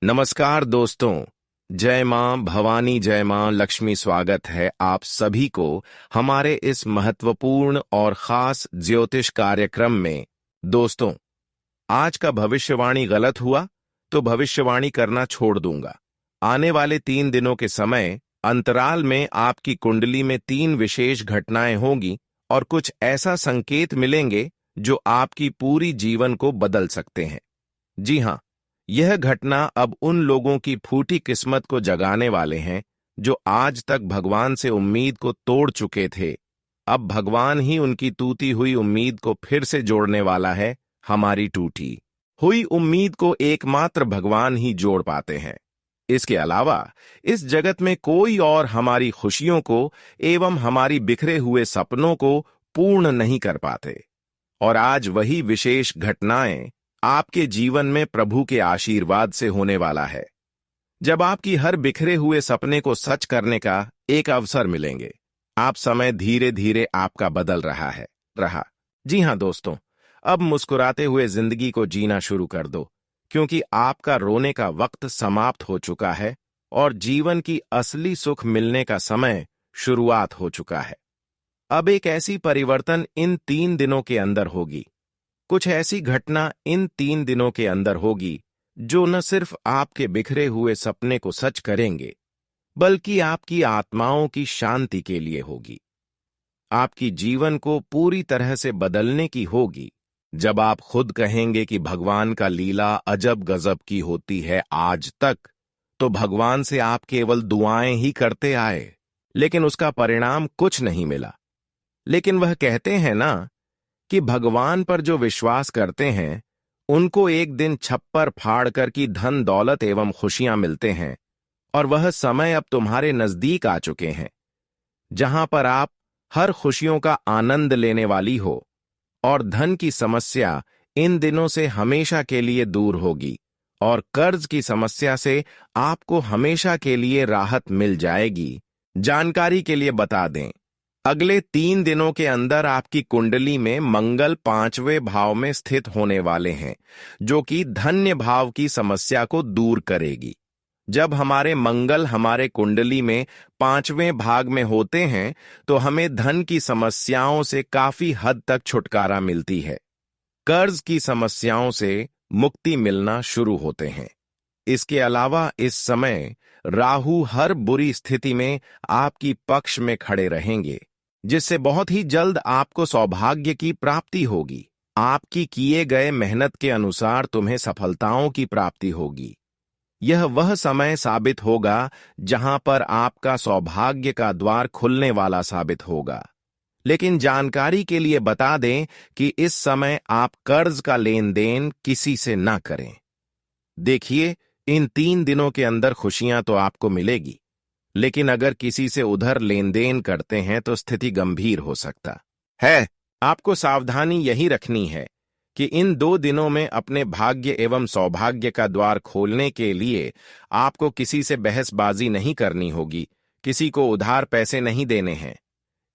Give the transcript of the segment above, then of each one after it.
नमस्कार दोस्तों। जय मां भवानी, जय मां लक्ष्मी। स्वागत है आप सभी को हमारे इस महत्वपूर्ण और खास ज्योतिष कार्यक्रम में। दोस्तों, आज का भविष्यवाणी गलत हुआ तो भविष्यवाणी करना छोड़ दूंगा। आने वाले 3 दिनों के समय अंतराल में आपकी कुंडली में 3 विशेष घटनाएं होंगी और कुछ ऐसा संकेत मिलेंगे जो आपकी पूरी जीवन को बदल सकते हैं। जी हां, यह घटना अब उन लोगों की फूटी किस्मत को जगाने वाले हैं जो आज तक भगवान से उम्मीद को तोड़ चुके थे। अब भगवान ही उनकी टूटी हुई उम्मीद को फिर से जोड़ने वाला है। हमारी टूटी हुई उम्मीद को एकमात्र भगवान ही जोड़ पाते हैं। इसके अलावा इस जगत में कोई और हमारी खुशियों को एवं हमारी बिखरे हुए सपनों को पूर्ण नहीं कर पाते। और आज वही विशेष घटनाएं आपके जीवन में प्रभु के आशीर्वाद से होने वाला है, जब आपकी हर बिखरे हुए सपने को सच करने का एक अवसर मिलेंगे। आप समय धीरे धीरे आपका बदल रहा। जी हां दोस्तों, अब मुस्कुराते हुए जिंदगी को जीना शुरू कर दो, क्योंकि आपका रोने का वक्त समाप्त हो चुका है और जीवन की असली सुख मिलने का समय शुरुआत हो चुका है। अब एक ऐसी परिवर्तन इन 3 दिनों के अंदर होगी, कुछ ऐसी घटना इन 3 दिनों के अंदर होगी जो न सिर्फ आपके बिखरे हुए सपने को सच करेंगे, बल्कि आपकी आत्माओं की शांति के लिए होगी। आपकी जीवन को पूरी तरह से बदलने की होगी। जब आप खुद कहेंगे कि भगवान का लीला अजब गजब की होती है आज तक, तो भगवान से आप केवल दुआएं ही करते आए, लेकिन उसका परिणाम कुछ नहीं मिला। लेकिन वह कहते हैं ना कि भगवान पर जो विश्वास करते हैं उनको एक दिन छप्पर फाड़ कर की धन दौलत एवं खुशियां मिलते हैं। और वह समय अब तुम्हारे नजदीक आ चुके हैं, जहां पर आप हर खुशियों का आनंद लेने वाली हो और धन की समस्या इन दिनों से हमेशा के लिए दूर होगी और कर्ज की समस्या से आपको हमेशा के लिए राहत मिल जाएगी। जानकारी के लिए बता दें, अगले 3 दिनों के अंदर आपकी कुंडली में मंगल 5वें भाव में स्थित होने वाले हैं, जो कि धन्य भाव की समस्या को दूर करेगी। जब हमारे मंगल हमारे कुंडली में 5वें भाग में होते हैं तो हमें धन की समस्याओं से काफी हद तक छुटकारा मिलती है। कर्ज की समस्याओं से मुक्ति मिलना शुरू होते हैं। इसके अलावा इस समय राहु हर बुरी स्थिति में आपकी पक्ष में खड़े रहेंगे, जिससे बहुत ही जल्द आपको सौभाग्य की प्राप्ति होगी। आपकी किए गए मेहनत के अनुसार तुम्हें सफलताओं की प्राप्ति होगी। यह वह समय साबित होगा जहां पर आपका सौभाग्य का द्वार खुलने वाला साबित होगा। लेकिन जानकारी के लिए बता दें कि इस समय आप कर्ज का लेन देन किसी से ना करें। देखिए, इन 3 दिनों के अंदर खुशियां तो आपको मिलेगी, लेकिन अगर किसी से उधर लेन देन करते हैं तो स्थिति गंभीर हो सकता है। आपको सावधानी यही रखनी है कि इन 2 दिनों में अपने भाग्य एवं सौभाग्य का द्वार खोलने के लिए आपको किसी से बहसबाजी नहीं करनी होगी, किसी को उधार पैसे नहीं देने हैं।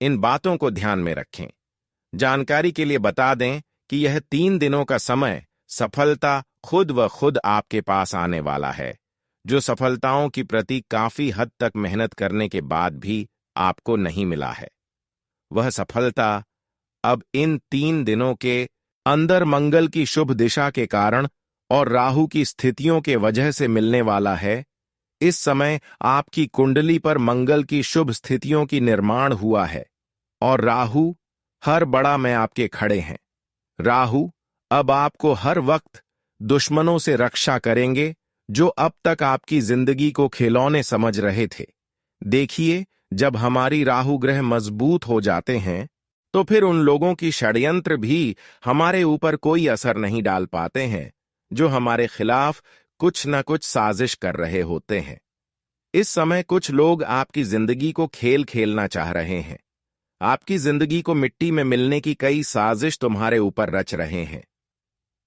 इन बातों को ध्यान में रखें। जानकारी के लिए बता दें कि यह 3 दिनों का समय सफलता खुद व खुद आपके पास आने वाला है, जो सफलताओं की प्रति काफी हद तक मेहनत करने के बाद भी आपको नहीं मिला है। वह सफलता अब इन 3 दिनों के अंदर मंगल की शुभ दिशा के कारण और राहु की स्थितियों के वजह से मिलने वाला है। इस समय आपकी कुंडली पर मंगल की शुभ स्थितियों की निर्माण हुआ है और राहु हर बड़ा में आपके खड़े हैं। राहु अब आपको हर वक्त दुश्मनों से रक्षा करेंगे जो अब तक आपकी जिंदगी को खिलौने समझ रहे थे। देखिए, जब हमारी राहु ग्रह मजबूत हो जाते हैं तो फिर उन लोगों की षड्यंत्र भी हमारे ऊपर कोई असर नहीं डाल पाते हैं जो हमारे खिलाफ कुछ न कुछ साजिश कर रहे होते हैं। इस समय कुछ लोग आपकी जिंदगी को खेल खेलना चाह रहे हैं। आपकी जिंदगी को मिट्टी में मिलने की कई साजिश तुम्हारे ऊपर रच रहे हैं,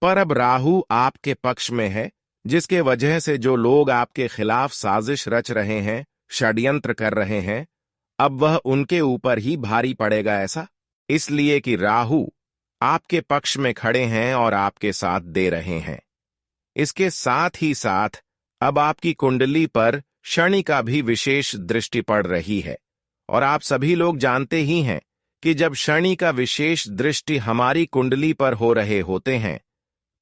पर अब राहु आपके पक्ष में है, जिसके वजह से जो लोग आपके खिलाफ साजिश रच रहे हैं, षड्यंत्र कर रहे हैं, अब वह उनके ऊपर ही भारी पड़ेगा। ऐसा इसलिए कि राहु आपके पक्ष में खड़े हैं और आपके साथ दे रहे हैं। इसके साथ ही साथ अब आपकी कुंडली पर शनि का भी विशेष दृष्टि पड़ रही है, और आप सभी लोग जानते ही हैं कि जब शनि का विशेष दृष्टि हमारी कुंडली पर हो रहे होते हैं,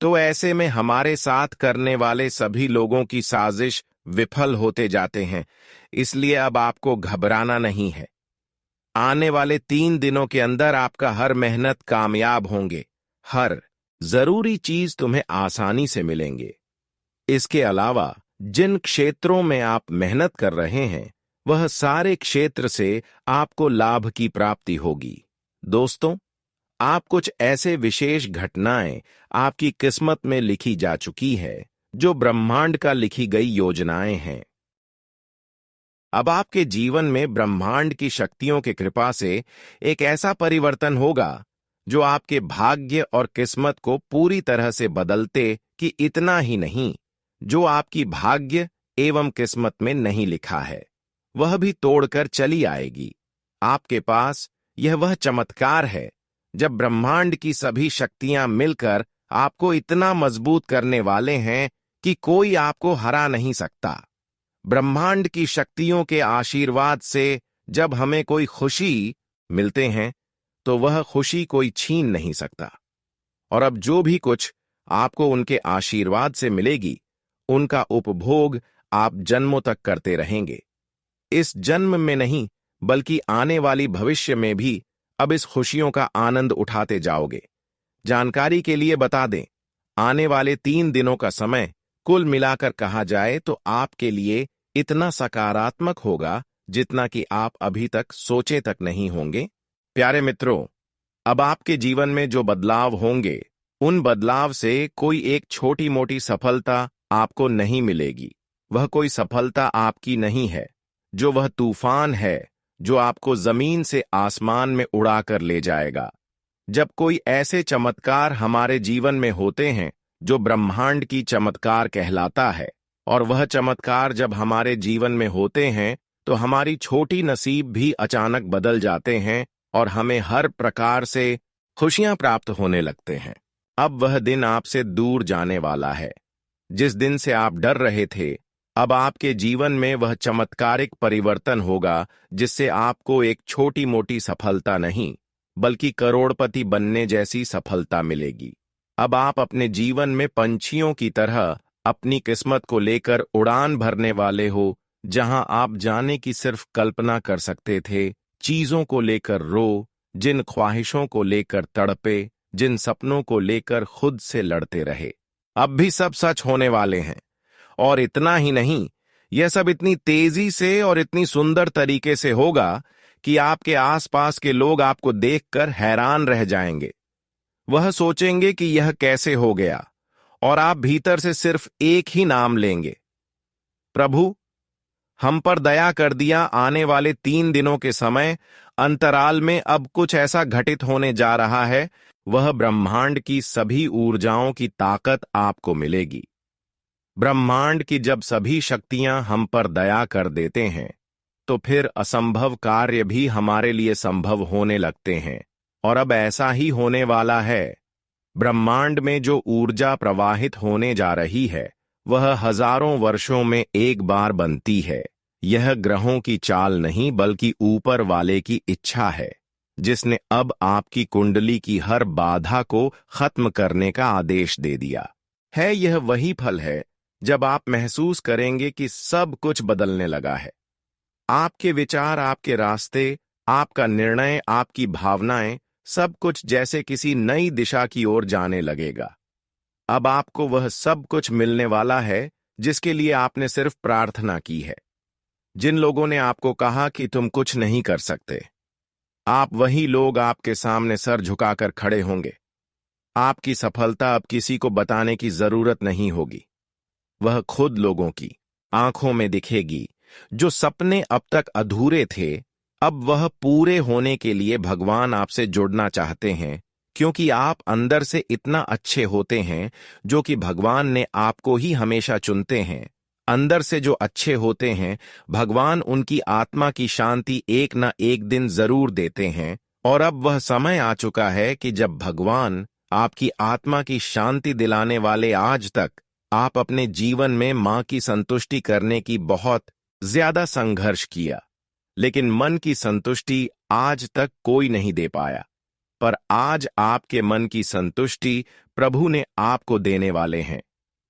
तो ऐसे में हमारे साथ करने वाले सभी लोगों की साजिश विफल होते जाते हैं। इसलिए अब आपको घबराना नहीं है। आने वाले 3 दिनों के अंदर आपका हर मेहनत कामयाब होंगे। हर जरूरी चीज तुम्हें आसानी से मिलेंगे। इसके अलावा जिन क्षेत्रों में आप मेहनत कर रहे हैं, वह सारे क्षेत्र से आपको लाभ की प्राप्ति होगी। दोस्तों, आप कुछ ऐसे विशेष घटनाएं आपकी किस्मत में लिखी जा चुकी है जो ब्रह्मांड का लिखी गई योजनाएं हैं। अब आपके जीवन में ब्रह्मांड की शक्तियों की कृपा से एक ऐसा परिवर्तन होगा जो आपके भाग्य और किस्मत को पूरी तरह से बदलते कि इतना ही नहीं, जो आपकी भाग्य एवं किस्मत में नहीं लिखा है वह भी तोड़कर चली आएगी। आपके पास यह वह चमत्कार है जब ब्रह्मांड की सभी शक्तियां मिलकर आपको इतना मजबूत करने वाले हैं कि कोई आपको हरा नहीं सकता। ब्रह्मांड की शक्तियों के आशीर्वाद से जब हमें कोई खुशी मिलते हैं तो वह खुशी कोई छीन नहीं सकता। और अब जो भी कुछ आपको उनके आशीर्वाद से मिलेगी, उनका उपभोग आप जन्मों तक करते रहेंगे। इस जन्म में नहीं बल्कि आने वाली भविष्य में भी अब इस खुशियों का आनंद उठाते जाओगे। जानकारी के लिए बता दें, आने वाले 3 दिनों का समय कुल मिलाकर कहा जाए तो आपके लिए इतना सकारात्मक होगा जितना कि आप अभी तक सोचे तक नहीं होंगे। प्यारे मित्रों, अब आपके जीवन में जो बदलाव होंगे, उन बदलाव से कोई एक छोटी मोटी सफलता आपको नहीं मिलेगी। वह कोई सफलता आपकी नहीं है, जो वह तूफान है जो आपको जमीन से आसमान में उड़ाकर ले जाएगा। जब कोई ऐसे चमत्कार हमारे जीवन में होते हैं जो ब्रह्मांड की चमत्कार कहलाता है, और वह चमत्कार जब हमारे जीवन में होते हैं तो हमारी छोटी नसीब भी अचानक बदल जाते हैं और हमें हर प्रकार से खुशियां प्राप्त होने लगते हैं। अब वह दिन आपसे दूर जाने वाला है। जिस दिन से आप डर रहे थे, अब आपके जीवन में वह चमत्कारिक परिवर्तन होगा जिससे आपको एक छोटी मोटी सफलता नहीं बल्कि करोड़पति बनने जैसी सफलता मिलेगी। अब आप अपने जीवन में पंछियों की तरह अपनी किस्मत को लेकर उड़ान भरने वाले हो, जहां आप जाने की सिर्फ कल्पना कर सकते थे। चीजों को लेकर रो, जिन ख्वाहिशों को लेकर तड़पे, जिन सपनों को लेकर खुद से लड़ते रहे, अब भी सब सच होने वाले हैं। और इतना ही नहीं, यह सब इतनी तेजी से और इतनी सुंदर तरीके से होगा कि आपके आसपास के लोग आपको देखकर हैरान रह जाएंगे। वह सोचेंगे कि यह कैसे हो गया, और आप भीतर से सिर्फ एक ही नाम लेंगे, प्रभु हम पर दया कर दिया। आने वाले 3 दिनों के समय अंतराल में अब कुछ ऐसा घटित होने जा रहा है, वह ब्रह्मांड की सभी ऊर्जाओं की ताकत आपको मिलेगी। ब्रह्मांड की जब सभी शक्तियां हम पर दया कर देते हैं तो फिर असंभव कार्य भी हमारे लिए संभव होने लगते हैं, और अब ऐसा ही होने वाला है। ब्रह्मांड में जो ऊर्जा प्रवाहित होने जा रही है वह हजारों वर्षों में एक बार बनती है। यह ग्रहों की चाल नहीं बल्कि ऊपर वाले की इच्छा है, जिसने अब आपकी कुंडली की हर बाधा को खत्म करने का आदेश दे दिया है। यह वही फल है जब आप महसूस करेंगे कि सब कुछ बदलने लगा है। आपके विचार, आपके रास्ते, आपका निर्णय, आपकी भावनाएं, सब कुछ जैसे किसी नई दिशा की ओर जाने लगेगा। अब आपको वह सब कुछ मिलने वाला है जिसके लिए आपने सिर्फ प्रार्थना की है। जिन लोगों ने आपको कहा कि तुम कुछ नहीं कर सकते, आप वही लोग आपके सामने सर झुकाकर खड़े होंगे। आपकी सफलता अब किसी को बताने की जरूरत नहीं होगी, वह खुद लोगों की आंखों में दिखेगी। जो सपने अब तक अधूरे थे, अब वह पूरे होने के लिए भगवान आपसे जुड़ना चाहते हैं, क्योंकि आप अंदर से इतना अच्छे होते हैं जो कि भगवान ने आपको ही हमेशा चुनते हैं। अंदर से जो अच्छे होते हैं, भगवान उनकी आत्मा की शांति एक न एक दिन जरूर देते हैं। और अब वह समय आ चुका है कि जब भगवान आपकी आत्मा की शांति दिलाने वाले आज तक आप अपने जीवन में मां की संतुष्टि करने की बहुत ज्यादा संघर्ष किया, लेकिन मन की संतुष्टि आज तक कोई नहीं दे पाया। पर आज आपके मन की संतुष्टि प्रभु ने आपको देने वाले हैं,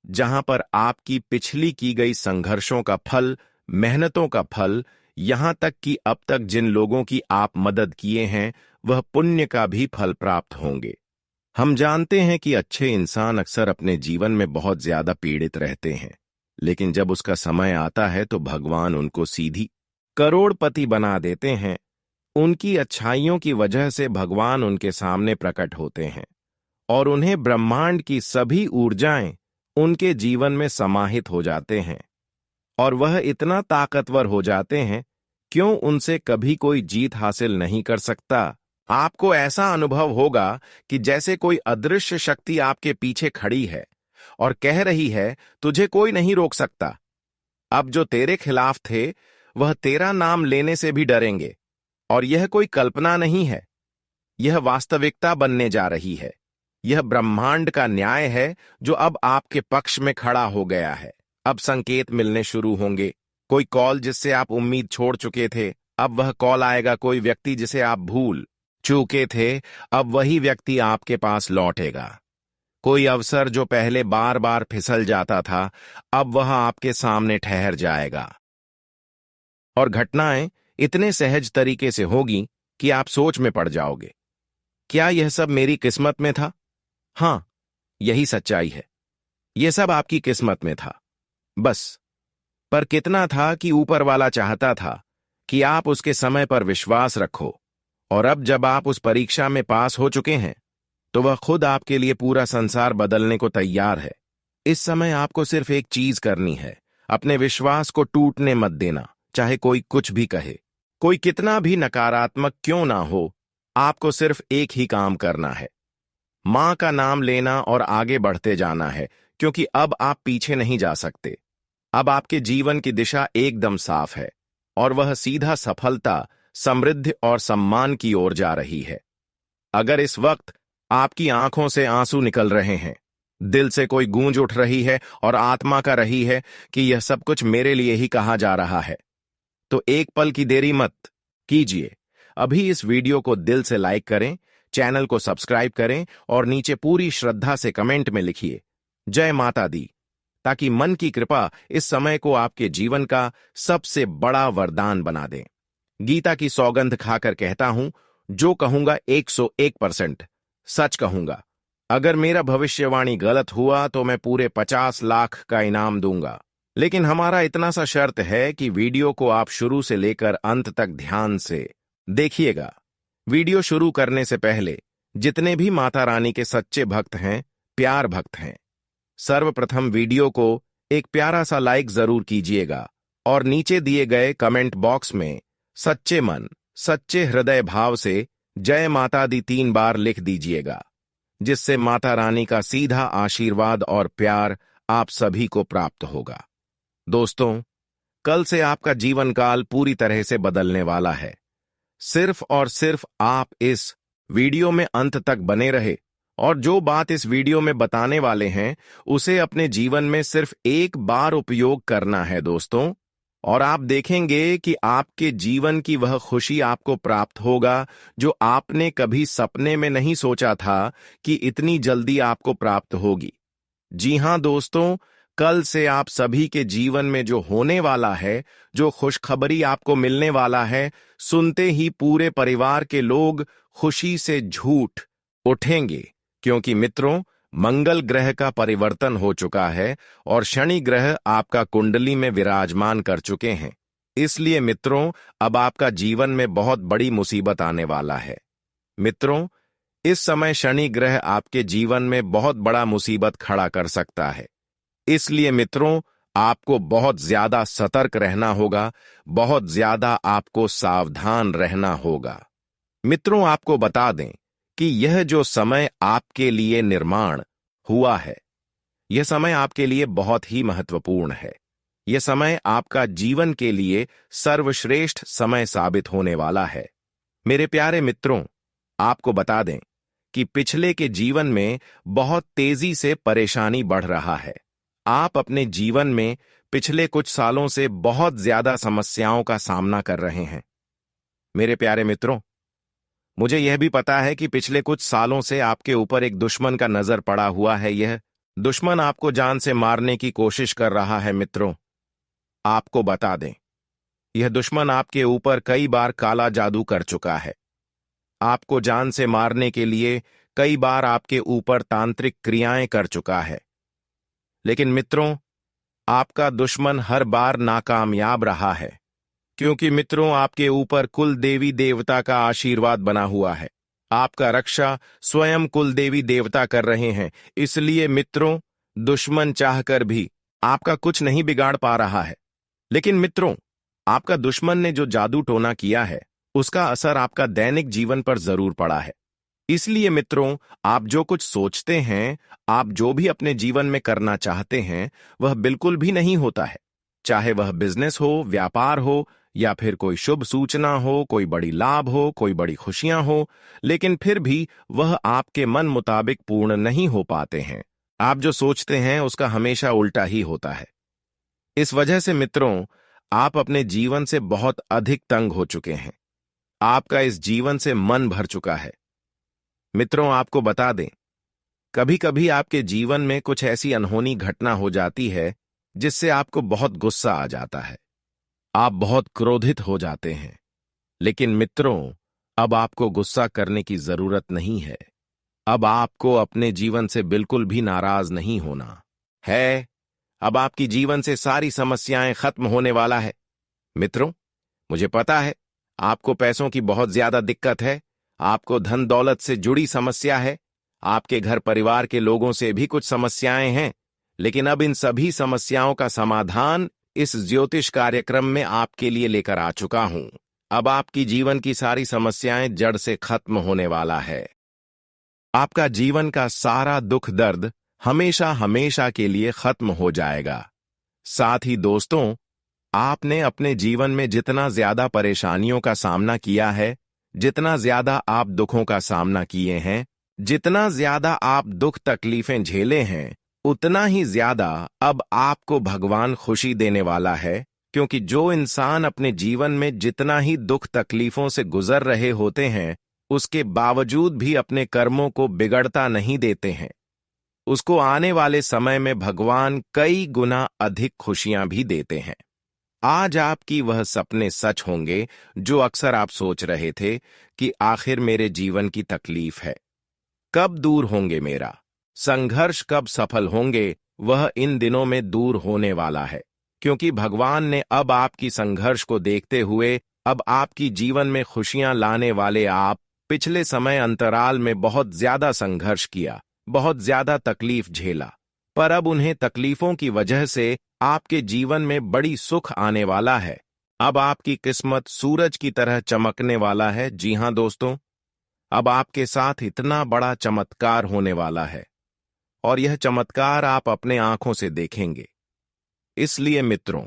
जहां पर आपकी पिछली की गई संघर्षों का फल, मेहनतों का फल, यहां तक कि अब तक जिन लोगों की आप मदद किए हैं वह पुण्य का भी फल प्राप्त होंगे। हम जानते हैं कि अच्छे इंसान अक्सर अपने जीवन में बहुत ज्यादा पीड़ित रहते हैं, लेकिन जब उसका समय आता है तो भगवान उनको सीधी करोड़पति बना देते हैं। उनकी अच्छाइयों की वजह से भगवान उनके सामने प्रकट होते हैं और उन्हें ब्रह्मांड की सभी ऊर्जाएं उनके जीवन में समाहित हो जाते हैं और वह इतना ताकतवर हो जाते हैं, क्यों उनसे कभी कोई जीत हासिल नहीं कर सकता। आपको ऐसा अनुभव होगा कि जैसे कोई अदृश्य शक्ति आपके पीछे खड़ी है और कह रही है, तुझे कोई नहीं रोक सकता। अब जो तेरे खिलाफ थे वह तेरा नाम लेने से भी डरेंगे, और यह कोई कल्पना नहीं है, यह वास्तविकता बनने जा रही है। यह ब्रह्मांड का न्याय है जो अब आपके पक्ष में खड़ा हो गया है। अब संकेत मिलने शुरू होंगे। कोई कॉल जिससे आप उम्मीद छोड़ चुके थे, अब वह कॉल आएगा। कोई व्यक्ति जिसे आप भूल चूके थे, अब वही व्यक्ति आपके पास लौटेगा। कोई अवसर जो पहले बार बार फिसल जाता था, अब वह आपके सामने ठहर जाएगा। और घटनाएं इतने सहज तरीके से होगी कि आप सोच में पड़ जाओगे, क्या यह सब मेरी किस्मत में था? हां, यही सच्चाई है। यह सब आपकी किस्मत में था, बस। पर कितना था कि ऊपर वाला चाहता था कि आप उसके समय पर विश्वास रखो, और अब जब आप उस परीक्षा में पास हो चुके हैं तो वह खुद आपके लिए पूरा संसार बदलने को तैयार है। इस समय आपको सिर्फ एक चीज करनी है, अपने विश्वास को टूटने मत देना। चाहे कोई कुछ भी कहे, कोई कितना भी नकारात्मक क्यों ना हो, आपको सिर्फ एक ही काम करना है, मां का नाम लेना और आगे बढ़ते जाना है, क्योंकि अब आप पीछे नहीं जा सकते। अब आपके जीवन की दिशा एकदम साफ है और वह सीधा सफलता, समृद्धि और सम्मान की ओर जा रही है। अगर इस वक्त आपकी आंखों से आंसू निकल रहे हैं, दिल से कोई गूंज उठ रही है और आत्मा का रही है कि यह सब कुछ मेरे लिए ही कहा जा रहा है, तो एक पल की देरी मत कीजिए। अभी इस वीडियो को दिल से लाइक करें, चैनल को सब्सक्राइब करें और नीचे पूरी श्रद्धा से कमेंट में लिखिए, जय माता दी, ताकि मन की कृपा इस समय को आपके जीवन का सबसे बड़ा वरदान बना दे। गीता की सौगंध खाकर कहता हूं, जो कहूंगा 101% सच कहूंगा। अगर मेरा भविष्यवाणी गलत हुआ तो मैं पूरे 50 लाख का इनाम दूंगा। लेकिन हमारा इतना सा शर्त है कि वीडियो को आप शुरू से लेकर अंत तक ध्यान से देखिएगा। वीडियो शुरू करने से पहले जितने भी माता रानी के सच्चे भक्त हैं, प्यार भक्त हैं, सर्वप्रथम वीडियो को एक प्यारा सा लाइक जरूर कीजिएगा और नीचे दिए गए कमेंट बॉक्स में सच्चे मन, सच्चे हृदय भाव से जय माता दी 3 बार लिख दीजिएगा, जिससे माता रानी का सीधा आशीर्वाद और प्यार आप सभी को प्राप्त होगा। दोस्तों, कल से आपका जीवन काल पूरी तरह से बदलने वाला है। सिर्फ और सिर्फ आप इस वीडियो में अंत तक बने रहे और जो बात इस वीडियो में बताने वाले हैं उसे अपने जीवन में सिर्फ एक बार उपयोग करना है दोस्तों, और आप देखेंगे कि आपके जीवन की वह खुशी आपको प्राप्त होगा जो आपने कभी सपने में नहीं सोचा था कि इतनी जल्दी आपको प्राप्त होगी। जी हां दोस्तों, कल से आप सभी के जीवन में जो होने वाला है, जो खुशखबरी आपको मिलने वाला है, सुनते ही पूरे परिवार के लोग खुशी से झूठ उठेंगे, क्योंकि मित्रों, मंगल ग्रह का परिवर्तन हो चुका है और शनि ग्रह आपका कुंडली में विराजमान कर चुके हैं। इसलिए मित्रों, अब आपका जीवन में बहुत बड़ी मुसीबत आने वाला है। मित्रों, इस समय शनि ग्रह आपके जीवन में बहुत बड़ा मुसीबत खड़ा कर सकता है। इसलिए मित्रों, आपको बहुत ज्यादा सतर्क रहना होगा, बहुत ज्यादा आपको सावधान रहना होगा। मित्रों, आपको बता दें कि यह जो समय आपके लिए निर्माण हुआ है, यह समय आपके लिए बहुत ही महत्वपूर्ण है। यह समय आपका जीवन के लिए सर्वश्रेष्ठ समय साबित होने वाला है। मेरे प्यारे मित्रों, आपको बता दें कि पिछले के जीवन में बहुत तेजी से परेशानी बढ़ रहा है। आप अपने जीवन में पिछले कुछ सालों से बहुत ज्यादा समस्याओं का सामना कर रहे हैं। मेरे प्यारे मित्रों, मुझे यह भी पता है कि पिछले कुछ सालों से आपके ऊपर एक दुश्मन का नजर पड़ा हुआ है। यह दुश्मन आपको जान से मारने की कोशिश कर रहा है। मित्रों, आपको बता दें, यह दुश्मन आपके ऊपर कई बार काला जादू कर चुका है। आपको जान से मारने के लिए कई बार आपके ऊपर तांत्रिक क्रियाएं कर चुका है। लेकिन मित्रों, आपका दुश्मन हर बार नाकामयाब रहा है, क्योंकि मित्रों, आपके ऊपर कुल देवी देवता का आशीर्वाद बना हुआ है। आपका रक्षा स्वयं कुल देवी देवता कर रहे हैं। इसलिए मित्रों, दुश्मन चाहकर भी आपका कुछ नहीं बिगाड़ पा रहा है। लेकिन मित्रों, आपका दुश्मन ने जो जादू टोना किया है, उसका असर आपका दैनिक जीवन पर जरूर पड़ा है। इसलिए मित्रों, आप जो कुछ सोचते हैं, आप जो भी अपने जीवन में करना चाहते हैं, वह बिल्कुल भी नहीं होता है। चाहे वह बिजनेस हो, व्यापार हो, या फिर कोई शुभ सूचना हो, कोई बड़ी लाभ हो, कोई बड़ी खुशियां हो, लेकिन फिर भी वह आपके मन मुताबिक पूर्ण नहीं हो पाते हैं। आप जो सोचते हैं उसका हमेशा उल्टा ही होता है। इस वजह से मित्रों, आप अपने जीवन से बहुत अधिक तंग हो चुके हैं। आपका इस जीवन से मन भर चुका है। मित्रों, आपको बता दें, कभी कभी आपके जीवन में कुछ ऐसी अनहोनी घटना हो जाती है जिससे आपको बहुत गुस्सा आ जाता है। आप बहुत क्रोधित हो जाते हैं। लेकिन मित्रों, अब आपको गुस्सा करने की जरूरत नहीं है। अब आपको अपने जीवन से बिल्कुल भी नाराज नहीं होना है। अब आपकी जीवन से सारी समस्याएं खत्म होने वाला है। मित्रों, मुझे पता है आपको पैसों की बहुत ज्यादा दिक्कत है। आपको धन दौलत से जुड़ी समस्या है। आपके घर परिवार के लोगों से भी कुछ समस्याएं हैं। लेकिन अब इन सभी समस्याओं का समाधान इस ज्योतिष कार्यक्रम में आपके लिए लेकर आ चुका हूं। अब आपकी जीवन की सारी समस्याएं जड़ से खत्म होने वाला है। आपका जीवन का सारा दुख दर्द हमेशा हमेशा के लिए खत्म हो जाएगा। साथ ही दोस्तों, आपने अपने जीवन में जितना ज्यादा परेशानियों का सामना किया है, जितना ज्यादा आप दुखों का सामना किए हैं, जितना ज्यादा आप दुख तकलीफें झेले हैं, उतना ही ज्यादा अब आपको भगवान खुशी देने वाला है। क्योंकि जो इंसान अपने जीवन में जितना ही दुख तकलीफों से गुजर रहे होते हैं, उसके बावजूद भी अपने कर्मों को बिगड़ता नहीं देते हैं, उसको आने वाले समय में भगवान कई गुना अधिक खुशियां भी देते हैं। आज आपकी वह सपने सच होंगे जो अक्सर आप सोच रहे थे कि आखिर मेरे जीवन की तकलीफ है, कब दूर होंगे, मेरा संघर्ष कब सफल होंगे, वह इन दिनों में दूर होने वाला है। क्योंकि भगवान ने अब आपकी संघर्ष को देखते हुए अब आपकी जीवन में खुशियां लाने वाले आप पिछले समय अंतराल में बहुत ज्यादा संघर्ष किया, बहुत ज्यादा तकलीफ झेला, पर अब उन्हें तकलीफों की वजह से आपके जीवन में बड़ी सुख आने वाला है। अब आपकी किस्मत सूरज की तरह चमकने वाला है। जी हां दोस्तों, अब आपके साथ इतना बड़ा चमत्कार होने वाला है और यह चमत्कार आप अपने आंखों से देखेंगे। इसलिए मित्रों,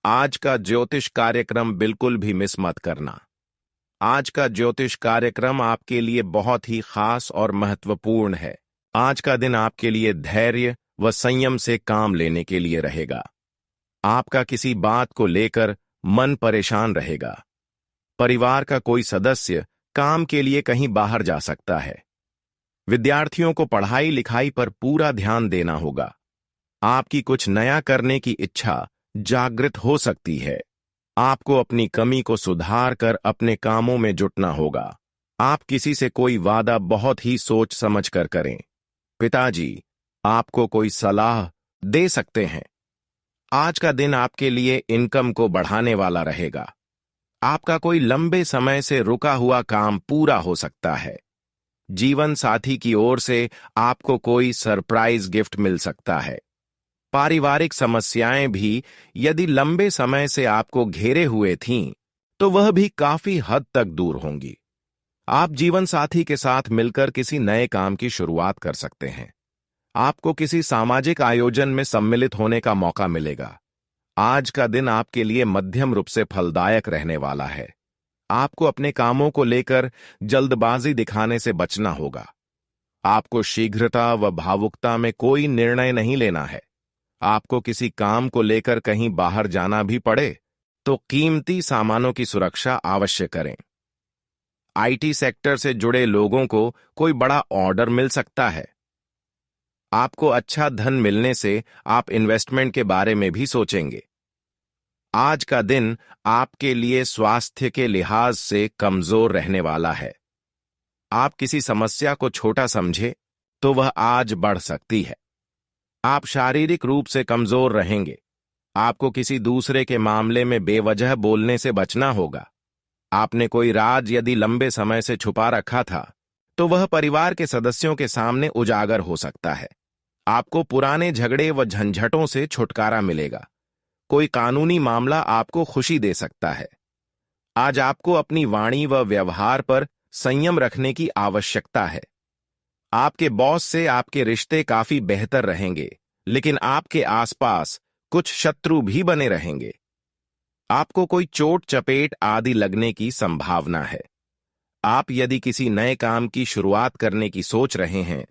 आज का ज्योतिष कार्यक्रम बिल्कुल भी मिस मत करना। आज का ज्योतिष कार्यक्रम आपके लिए बहुत ही खास और महत्वपूर्ण है। आज का दिन आपके लिए धैर्य व संयम से काम लेने के लिए रहेगा। आपका किसी बात को लेकर मन परेशान रहेगा। परिवार का कोई सदस्य काम के लिए कहीं बाहर जा सकता है। विद्यार्थियों को पढ़ाई लिखाई पर पूरा ध्यान देना होगा। आपकी कुछ नया करने की इच्छा जागृत हो सकती है। आपको अपनी कमी को सुधार कर अपने कामों में जुटना होगा। आप किसी से कोई वादा बहुत ही सोच समझ कर करें। पिताजी आपको कोई सलाह दे सकते हैं। आज का दिन आपके लिए इनकम को बढ़ाने वाला रहेगा। आपका कोई लंबे समय से रुका हुआ काम पूरा हो सकता है। जीवन साथी की ओर से आपको कोई सरप्राइज गिफ्ट मिल सकता है। पारिवारिक समस्याएं भी यदि लंबे समय से आपको घेरे हुए थीं, तो वह भी काफी हद तक दूर होंगी। आप जीवन साथी के साथ मिलकर किसी नए काम की शुरुआत कर सकते हैं। आपको किसी सामाजिक आयोजन में सम्मिलित होने का मौका मिलेगा। आज का दिन आपके लिए मध्यम रूप से फलदायक रहने वाला है। आपको अपने कामों को लेकर जल्दबाजी दिखाने से बचना होगा। आपको शीघ्रता व भावुकता में कोई निर्णय नहीं लेना है। आपको किसी काम को लेकर कहीं बाहर जाना भी पड़े तो कीमती सामानों की सुरक्षा अवश्य करें। आईटी सेक्टर से जुड़े लोगों को कोई बड़ा ऑर्डर मिल सकता है। आपको अच्छा धन मिलने से आप इन्वेस्टमेंट के बारे में भी सोचेंगे। आज का दिन आपके लिए स्वास्थ्य के लिहाज से कमजोर रहने वाला है। आप किसी समस्या को छोटा समझे तो वह आज बढ़ सकती है। आप शारीरिक रूप से कमजोर रहेंगे। आपको किसी दूसरे के मामले में बेवजह बोलने से बचना होगा। आपने कोई राज यदि लंबे समय से छुपा रखा था तो वह परिवार के सदस्यों के सामने उजागर हो सकता है। आपको पुराने झगड़े व झंझटों से छुटकारा मिलेगा। कोई कानूनी मामला आपको खुशी दे सकता है। आज आपको अपनी वाणी व व्यवहार पर संयम रखने की आवश्यकता है। आपके बॉस से आपके रिश्ते काफी बेहतर रहेंगे, लेकिन आपके आसपास कुछ शत्रु भी बने रहेंगे। आपको कोई चोट चपेट आदि लगने की संभावना है। आप यदि किसी नए काम की शुरुआत करने की सोच रहे हैं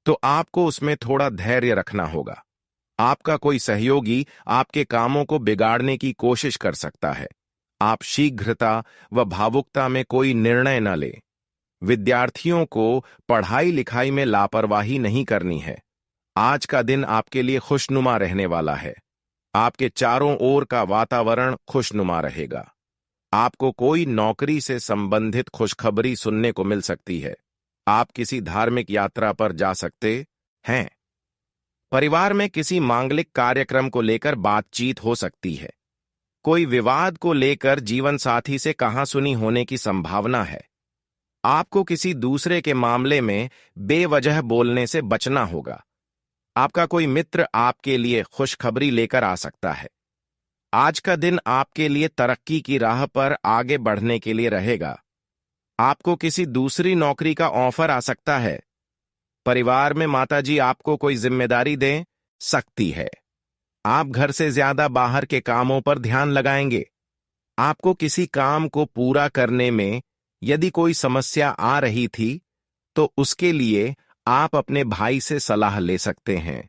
तो आपको उसमें थोड़ा धैर्य रखना होगा। आपका कोई सहयोगी आपके कामों को बिगाड़ने की कोशिश कर सकता है। आप शीघ्रता व भावुकता में कोई निर्णय न लें। विद्यार्थियों को पढ़ाई लिखाई में लापरवाही नहीं करनी है। आज का दिन आपके लिए खुशनुमा रहने वाला है। आपके चारों ओर का वातावरण खुशनुमा रहेगा। आपको कोई नौकरी से संबंधित खुशखबरी सुनने को मिल सकती है। आप किसी धार्मिक यात्रा पर जा सकते हैं। परिवार में किसी मांगलिक कार्यक्रम को लेकर बातचीत हो सकती है। कोई विवाद को लेकर जीवन साथी से कहासुनी होने की संभावना है। आपको किसी दूसरे के मामले में बेवजह बोलने से बचना होगा। आपका कोई मित्र आपके लिए खुशखबरी लेकर आ सकता है। आज का दिन आपके लिए तरक्की की राह पर आगे बढ़ने के लिए रहेगा। आपको किसी दूसरी नौकरी का ऑफर आ सकता है। परिवार में माताजी आपको कोई जिम्मेदारी दे सकती है। आप घर से ज्यादा बाहर के कामों पर ध्यान लगाएंगे। आपको किसी काम को पूरा करने में यदि कोई समस्या आ रही थी तो उसके लिए आप अपने भाई से सलाह ले सकते हैं।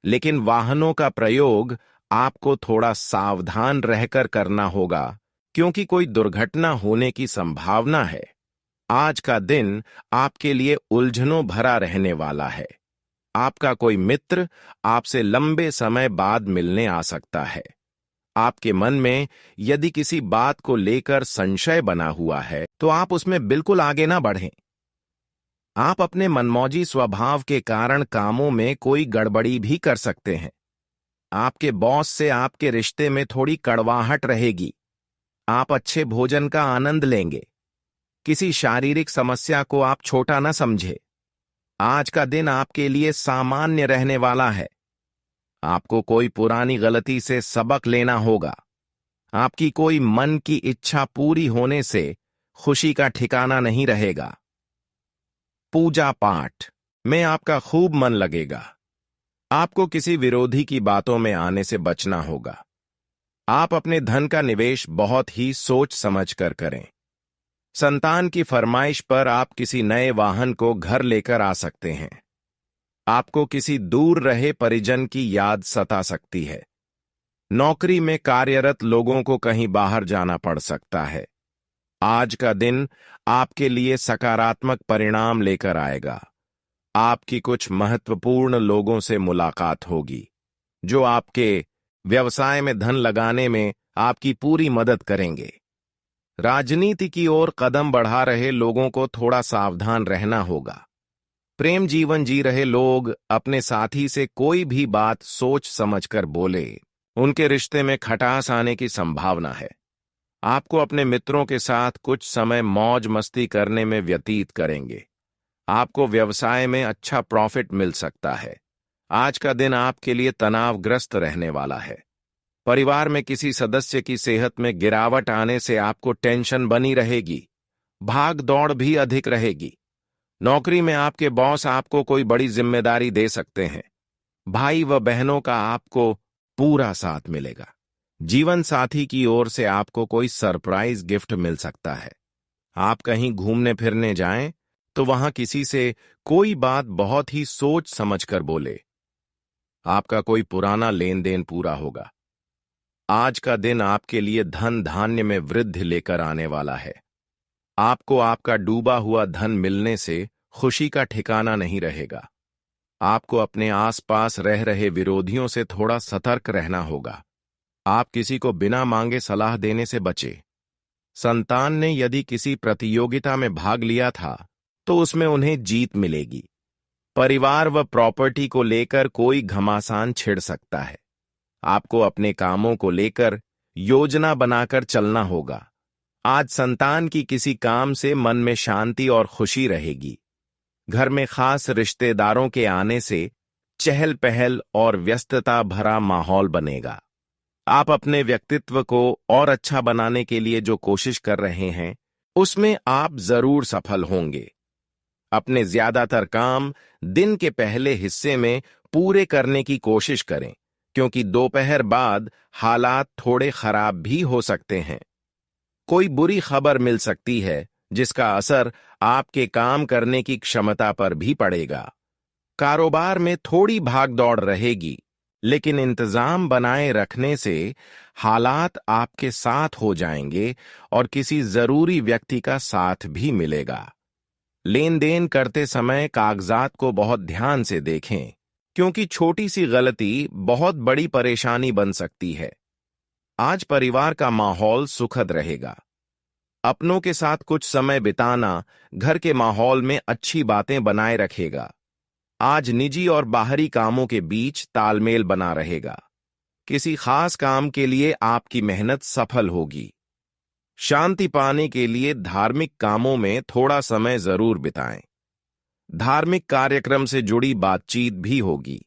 लेकिन वाहनों का प्रयोग आपको थोड़ा सावधान रहकर करना होगा, क्योंकि कोई दुर्घटना होने की संभावना है। आज का दिन आपके लिए उलझनों भरा रहने वाला है। आपका कोई मित्र आपसे लंबे समय बाद मिलने आ सकता है। आपके मन में यदि किसी बात को लेकर संशय बना हुआ है तो आप उसमें बिल्कुल आगे ना बढ़ें। आप अपने मनमौजी स्वभाव के कारण कामों में कोई गड़बड़ी भी कर सकते हैं। आपके बॉस से आपके रिश्ते में थोड़ी कड़वाहट रहेगी। आप अच्छे भोजन का आनंद लेंगे। किसी शारीरिक समस्या को आप छोटा न समझे। आज का दिन आपके लिए सामान्य रहने वाला है। आपको कोई पुरानी गलती से सबक लेना होगा। आपकी कोई मन की इच्छा पूरी होने से खुशी का ठिकाना नहीं रहेगा। पूजा पाठ में आपका खूब मन लगेगा। आपको किसी विरोधी की बातों में आने से बचना होगा। आप अपने धन का निवेश बहुत ही सोच समझ कर करें। संतान की फरमाइश पर आप किसी नए वाहन को घर लेकर आ सकते हैं। आपको किसी दूर रहे परिजन की याद सता सकती है। नौकरी में कार्यरत लोगों को कहीं बाहर जाना पड़ सकता है। आज का दिन आपके लिए सकारात्मक परिणाम लेकर आएगा। आपकी कुछ महत्वपूर्ण लोगों से मुलाकात होगी, जो आपके व्यवसाय में धन लगाने में आपकी पूरी मदद करेंगे। राजनीति की ओर कदम बढ़ा रहे लोगों को थोड़ा सावधान रहना होगा। प्रेम जीवन जी रहे लोग अपने साथी से कोई भी बात सोच समझकर बोले। उनके रिश्ते में खटास आने की संभावना है। आपको अपने मित्रों के साथ कुछ समय मौज मस्ती करने में व्यतीत करेंगे। आपको व्यवसाय में अच्छा प्रॉफिट मिल सकता है। आज का दिन आपके लिए तनावग्रस्त रहने वाला है। परिवार में किसी सदस्य की सेहत में गिरावट आने से आपको टेंशन बनी रहेगी। भाग दौड़ भी अधिक रहेगी। नौकरी में आपके बॉस आपको कोई बड़ी जिम्मेदारी दे सकते हैं। भाई व बहनों का आपको पूरा साथ मिलेगा। जीवन साथी की ओर से आपको कोई सरप्राइज गिफ्ट मिल सकता है। आप कहीं घूमने फिरने जाएं तो वहां किसी से कोई बात बहुत ही सोच समझकर बोले। आपका कोई पुराना लेन देन पूरा होगा। आज का दिन आपके लिए धन धान्य में वृद्धि लेकर आने वाला है। आपको आपका डूबा हुआ धन मिलने से खुशी का ठिकाना नहीं रहेगा। आपको अपने आसपास रह रहे विरोधियों से थोड़ा सतर्क रहना होगा। आप किसी को बिना मांगे सलाह देने से बचे। संतान ने यदि किसी प्रतियोगिता में भाग लिया था तो उसमें उन्हें जीत मिलेगी। परिवार व प्रॉपर्टी को लेकर कोई घमासान छिड़ सकता है। आपको अपने कामों को लेकर योजना बनाकर चलना होगा। आज संतान की किसी काम से मन में शांति और खुशी रहेगी। घर में खास रिश्तेदारों के आने से चहल पहल और व्यस्तता भरा माहौल बनेगा। आप अपने व्यक्तित्व को और अच्छा बनाने के लिए जो कोशिश कर रहे हैं उसमें आप जरूर सफल होंगे। अपने ज्यादातर काम दिन के पहले हिस्से में पूरे करने की कोशिश करें, क्योंकि दोपहर बाद हालात थोड़े खराब भी हो सकते हैं। कोई बुरी खबर मिल सकती है जिसका असर आपके काम करने की क्षमता पर भी पड़ेगा। कारोबार में थोड़ी भागदौड़ रहेगी, लेकिन इंतजाम बनाए रखने से हालात आपके साथ हो जाएंगे और किसी जरूरी व्यक्ति का साथ भी मिलेगा। लेन देन करते समय कागजात को बहुत ध्यान से देखें, क्योंकि छोटी सी गलती बहुत बड़ी परेशानी बन सकती है। आज परिवार का माहौल सुखद रहेगा। अपनों के साथ कुछ समय बिताना घर के माहौल में अच्छी बातें बनाए रखेगा। आज निजी और बाहरी कामों के बीच तालमेल बना रहेगा। किसी खास काम के लिए आपकी मेहनत सफल होगी। शांति पाने के लिए धार्मिक कामों में थोड़ा समय जरूर बिताएं। धार्मिक कार्यक्रम से जुड़ी बातचीत भी होगी।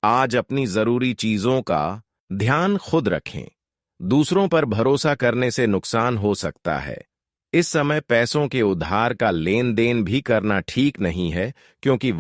आज अपनी जरूरी चीजों का ध्यान खुद रखें। दूसरों पर भरोसा करने से नुकसान हो सकता है। इस समय पैसों के उधार का लेन देन भी करना ठीक नहीं है, क्योंकि